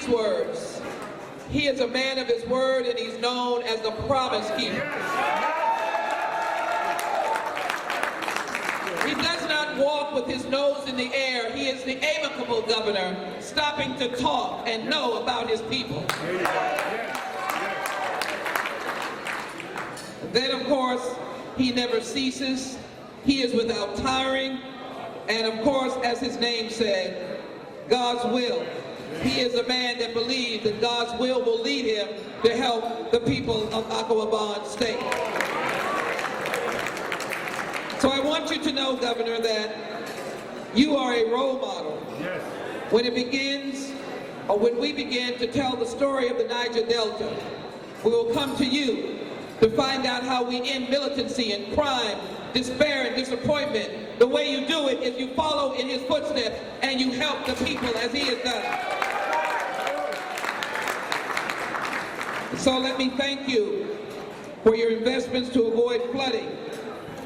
words. He is a man of his word, and he's known as the promise keeper. He does not walk with his nose in the air. He is the amicable governor, stopping to talk and know about his people. Then, of course, he never ceases. He is without tiring. And, of course, as his name said, God's will. He is a man that believes that God's will lead him to help the people of Akpabio State. So I want you to know, Governor, that you are a role model. Yes. When it begins, or when we begin to tell the story of the Niger Delta, we will come to you to find out how we end militancy and crime, despair and disappointment. The way you do it is you follow in his footsteps and you help the people as he has done. So let me thank you for your investments to avoid flooding,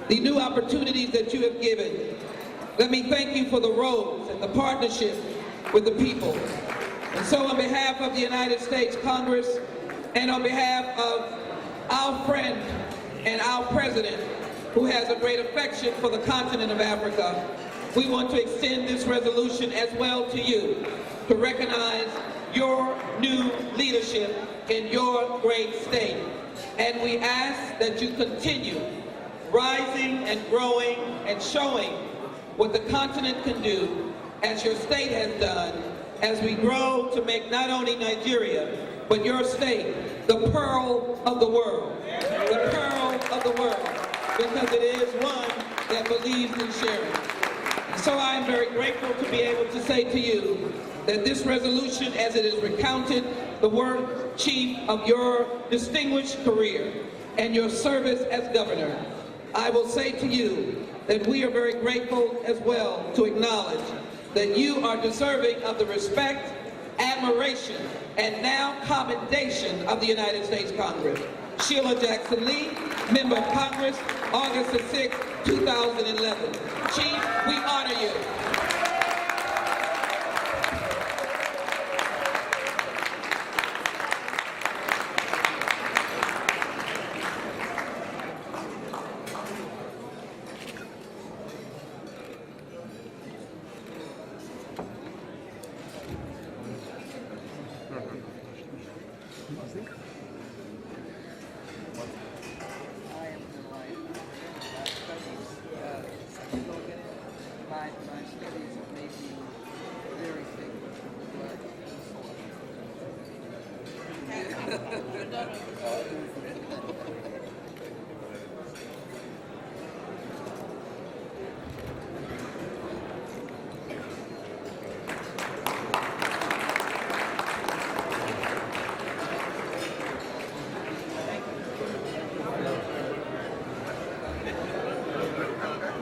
the new opportunities that you have given. Let me thank you for the roads and the partnership with the people. And so on behalf of the United States Congress and on behalf of our friend and our president, who has a great affection for the continent of Africa, we want to extend this resolution as well to you to recognize your new leadership in your great state. And we ask that you continue rising and growing and showing what the continent can do, as your state has done, as we grow to make not only Nigeria, but your state the pearl of the world. The pearl of the world, because it is one that believes in sharing. So I am very grateful to be able to say to you that this resolution, as it is recounted, the work, Chief, of your distinguished career and your service as governor, I will say to you that we are very grateful as well to acknowledge that you are deserving of the respect, admiration, and now commendation of the United States Congress. Sheila Jackson Lee, Member of Congress, August the 6th, 2011. Chief, we honor you.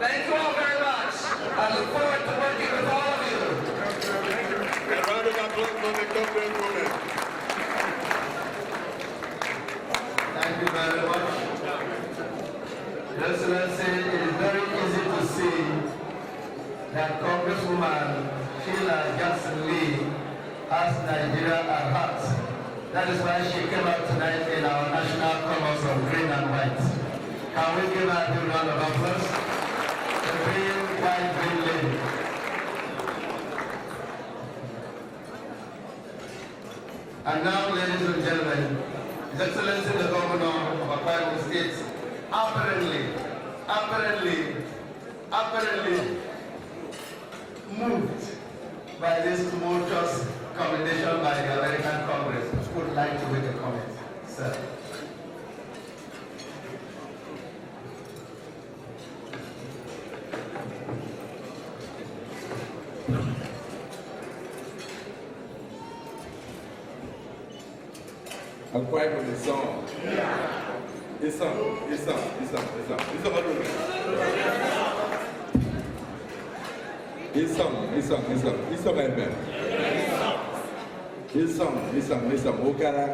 Thank you all very much. I look forward to working with all of you. A round of applause for the government woman. Thank you very much. Your Excellency, it is very easy to see that Congresswoman Sheila Jackson Lee has Nigeria at heart. That is why she came out tonight in our national colors of green and white. Can we give her a big round of applause? The green, white, green lady. And now, ladies and gentlemen, His Excellency the Governor of Akpabio State apparently moved by this tumultuous commendation by the American Congress, would like to make a comment, sir. I'm quiet with the song. This song. Okara.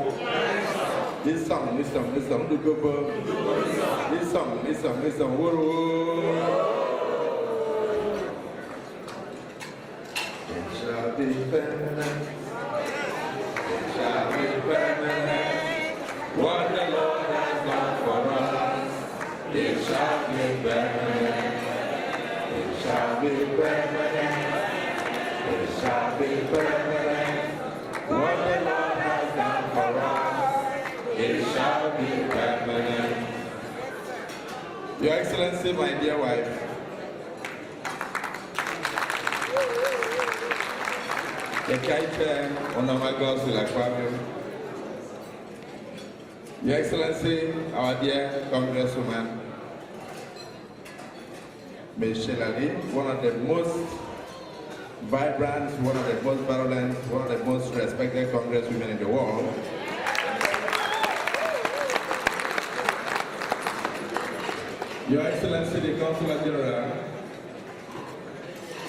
This song, Dugobo. This song, Woro. It shall be permanent. permanent. What the Lord has done for us, it shall be permanent. Your Excellency, my dear wife, Ekaette, Unoma, Godswill, Akpabio, Your Excellency, our dear Congresswoman, Ms. Sheila, one of the most vibrant, one of the most virulent, one of the most respected congresswomen in the world. Your Excellency, the Consular General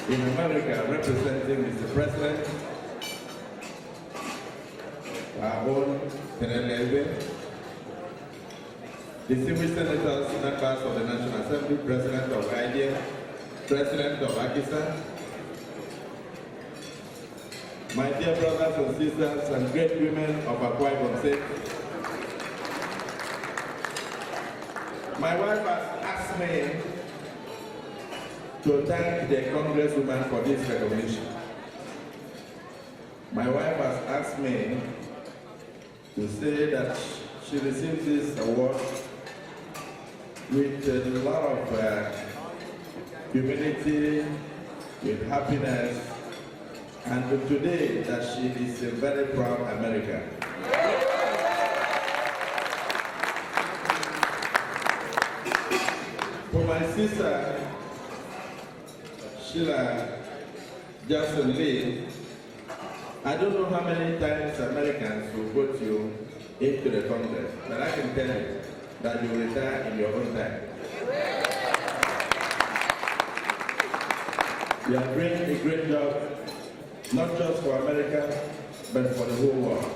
in America, representing Mr. President, our own Senate, distinguished senators, members of the National Assembly, President of AIDN, President of Pakistan, my dear brothers and sisters and great women of Akpabio, my wife has asked me to thank the Congresswoman for this recognition. My wife has asked me to say that she received this award with a lot of humility, with happiness, and today that she is a very proud American. For my sister, Sheila Lee, I don't know how many times Americans will vote you into the Congress, but I can tell you that you will retire in your own time. You are doing a great job, not just for America, but for the whole world.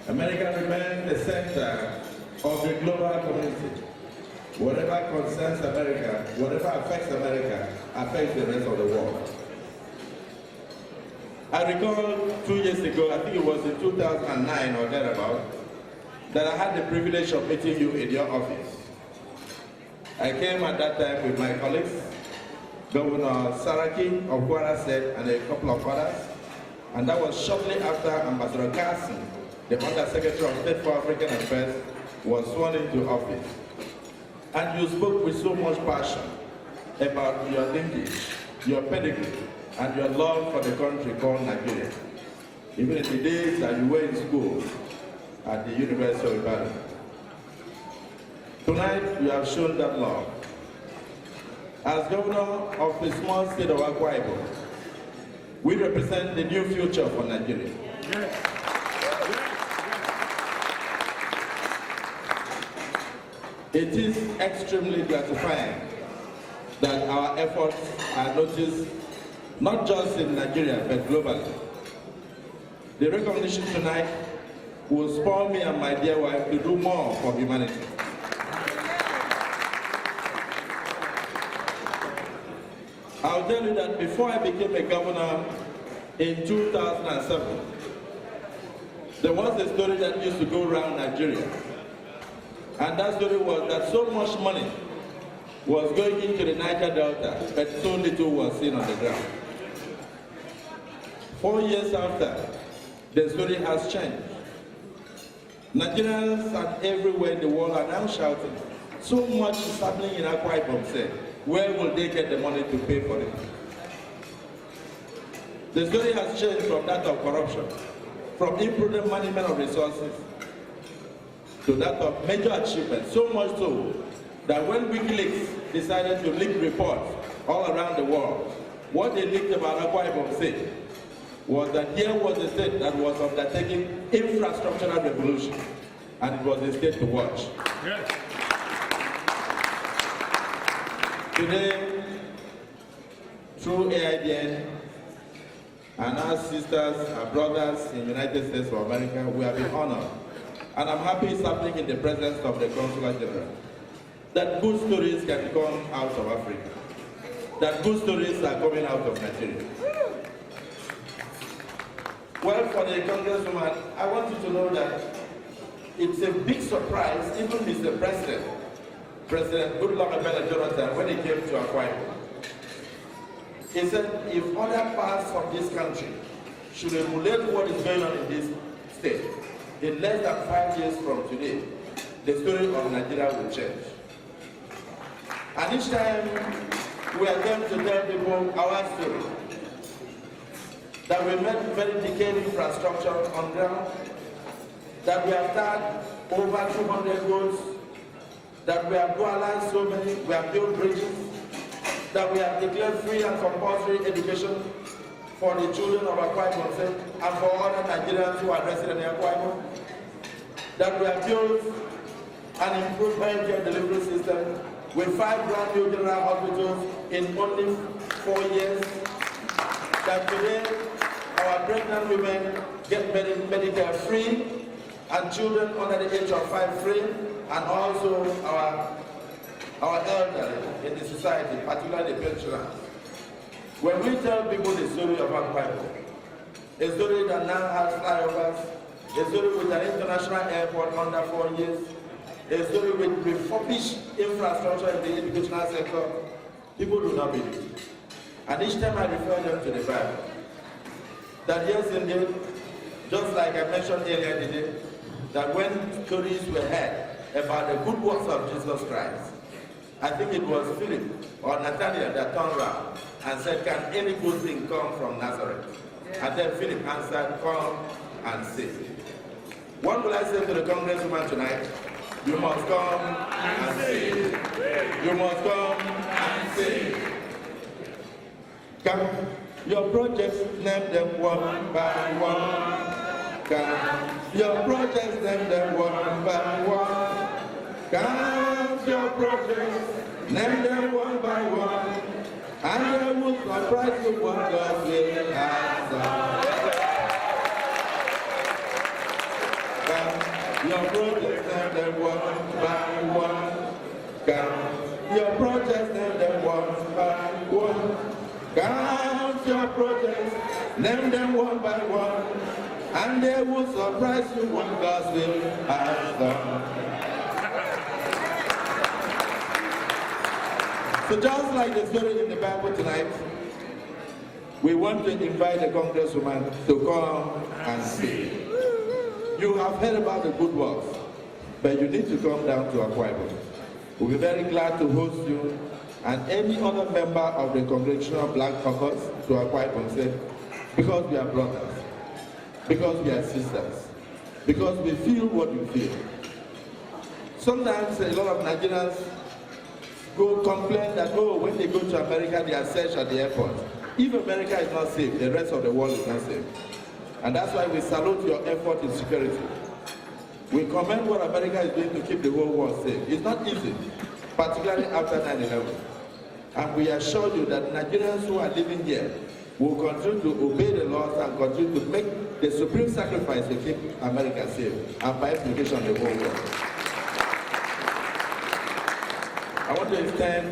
America remains the center of the global community. Whatever concerns America, whatever affects America, affects the rest of the world. I recall 2 years ago, I think it was in 2009 or thereabout, that I had the privilege of meeting you in your office. I came at that time with my colleagues, Governor Saraki of Kwara State and a couple of others, and that was shortly after Ambassador Carson, the Undersecretary of State for African Affairs, was sworn into office. And you spoke with so much passion about your lineage, your pedigree, and your love for the country called Nigeria, even in the days that you were in school at the University of Ibadan. Tonight, you have shown that love. As governor of the small state of Akpabio, we represent the new future for Nigeria. Yes. It is extremely gratifying that our efforts are noticed not just in Nigeria, but globally. The recognition tonight will spur me and my dear wife to do more for humanity. I'll tell you that before I became a governor in 2007, there was a story that used to go around Nigeria. And that story was that so much money was going into the Niger Delta, but so little was seen on the ground. 4 years after, the story has changed. Nigerians and everywhere in the world are now shouting, so much is happening in Akpabio, where will they get the money to pay for it? The story has changed from that of corruption, from imprudent management of resources, to that of major achievements, so much so that when WikiLeaks decided to leak reports all around the world, what they leaked about Akpabio was that here was a state that was undertaking infrastructural revolution, and it was a state to watch. Yes. Today, through AIDN and our sisters, our brothers in the United States of America, we have been honored. And I'm happy it's happening in the presence of the Consular General, that good stories can come out of Africa, that good stories are coming out of Nigeria. Well, for the Congresswoman, I want you to know that it's a big surprise, even Mr. President, President Goodluck Jonathan, when he came to Akpabio. He said, if other parts of this country should emulate what is going on in this state, in less than 5 years from today, the story of Nigeria will change. And each time we are going to tell people our story, that we met very decayed infrastructure on ground, that we have started over 200 roads, that we have dualized so many, we have built bridges, that we have declared free and compulsory education for the children of Akpabio and for other Nigerians who are resident in Akpabio, that we have built an improved healthcare delivery system with 5 brand new general hospitals in only 4 years, that today our pregnant women get Medicare free and children under the age of 5 free, and also our elderly in the society, particularly the pensioners. When we tell people the story of Akpabio, a story that now has flyovers, a story with an international airport under 4 years, a story with refurbished infrastructure in the educational sector, people do not believe it. And each time I refer them to the Bible, that yes indeed, just like I mentioned earlier today, that when stories were heard about the good works of Jesus Christ, I think it was Philip or Nathaniel that turned around and said, can any good thing come from Nazareth? And then Philip answered, come and see. What will I say to the congresswoman tonight? You must come and see. You must come and see. Come, your projects, name them one by one. Come, your projects, name them one by one. Come, your projects, name them one by one. And they will surprise you what God will have done. Come, your projects, name them one by one. Come, your projects, name them one by one. Count your projects, name them one by one, and they will surprise you what Godswill has done. So just like the story in the Bible tonight, we want to invite the congresswoman to come and see. You have heard about the good works, but you need to come down to Akpabio. We'll be very glad to host you and any other member of the Congressional Black Caucus to Akpabio, because we are brothers, because we are sisters, because we feel what you feel. Sometimes a lot of Nigerians go complain that, oh, when they go to America, they are searched at the airport. If America is not safe, the rest of the world is not safe. And that's why we salute your effort in security. We commend what America is doing to keep the whole world safe. It's not easy, particularly after 9/11. And we assure you that Nigerians who are living here will continue to obey the laws and continue to make the supreme sacrifice to keep America safe, and by implication the whole world. I want to extend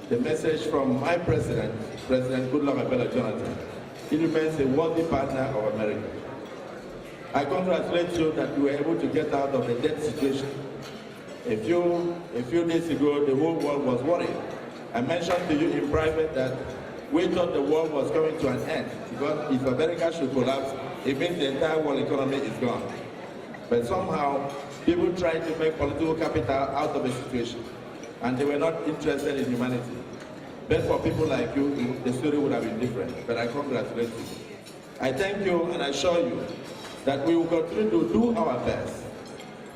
the message from my president, President Goodluck Jonathan. He remains a worthy partner of America. I congratulate you that you were able to get out of the debt situation. A few days ago, the whole world was worried. I mentioned to you in private that we thought the world was coming to an end, because if America should collapse, it means the entire world economy is gone. But somehow, people tried to make political capital out of the situation, and they were not interested in humanity. But for people like you, the story would have been different. But I congratulate you. I thank you and I assure you that we will continue to do our best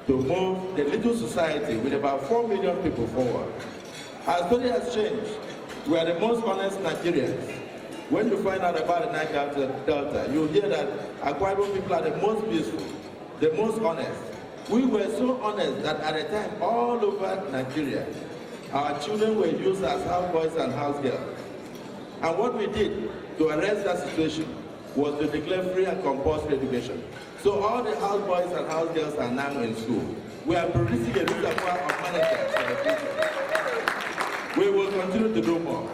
to move the little society with about 4 million people forward. Our story has changed. We are the most honest Nigerians. When you find out about the Niger Delta, you hear that Akpabio people are the most peaceful, the most honest. We were so honest that at a time all over Nigeria, our children were used as houseboys and housegirls. And what we did to arrest that situation was to declare free and compulsory education. So all the houseboys and housegirls are now in school. We are producing a reservoir of managers for the future. We will continue to do more.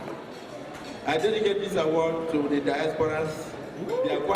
I dedicate this award to the diasporans.